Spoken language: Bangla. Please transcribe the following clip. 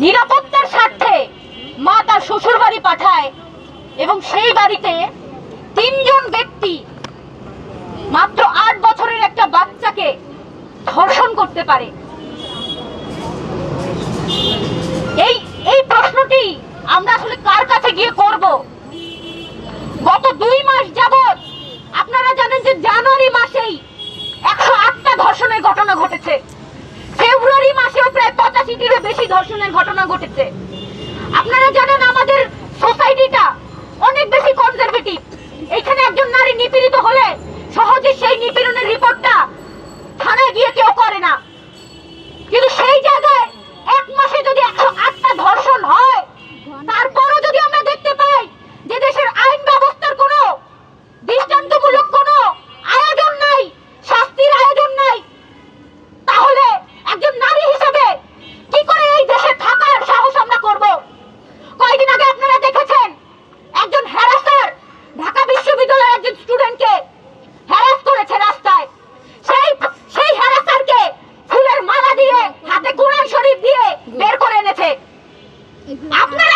নিরাপত্তার স্বার্থে মা তার শ্বশুর বাড়ি পাঠায় এবং সেই বাড়িতে 3 জন ব্যক্তি মাত্র 8 বছরের একটা বাচ্চাকে ধর্ষণ করতে পারে। এই প্রশ্নটি আমরা আসলে কার কাছে গিয়ে করব? গত 2 মাস যাবত আপনারা জানেন যে জানুয়ারি মাসেই 108টা ধর্ষণের ঘটনা ঘটেছে, ফেব্রুয়ারি মাসেও প্রায় 85টিরও বেশি ধর্ষণের ঘটনা ঘটেছে। আপনারা জানেন আমাদের সোসাইটিটা অনেক বেশি কনজারভেটিভ। এখানে একজন নারী নিপীড়িত হলে সহজে সেই নিপীড়নের রিপোর্টটা থানায় গিয়ে কেউ করে না, কিন্তু সেই জায়গায় 1 মাসে যদি 108টা ধর্ষণ হয়, তারপরও যদি আমরা দেখতে পাই যে দেশের আইন ব্যবস্থার কোনো দৃষ্টান্তমূলক কোনো আয়োজন নাই, শাস্তির আয়োজন নাই, তাহলে একজন নারী হিসেবে কি করে এই দেশে থাকার সাহস আমরা করব? কয়েকদিন আগে আপনারা দেখেছেন একজন হ্যারাসার ঢাকা বিশ্ববিদ্যালয়ের একজন স্টুডেন্টকে হ্যারাস করেছে রাস্তায়। সেই হ্যারাসারকে ফুলের মালা দিয়ে হাতে কোরআন শরীফ দিয়ে বের করে এনেছে। আপনারা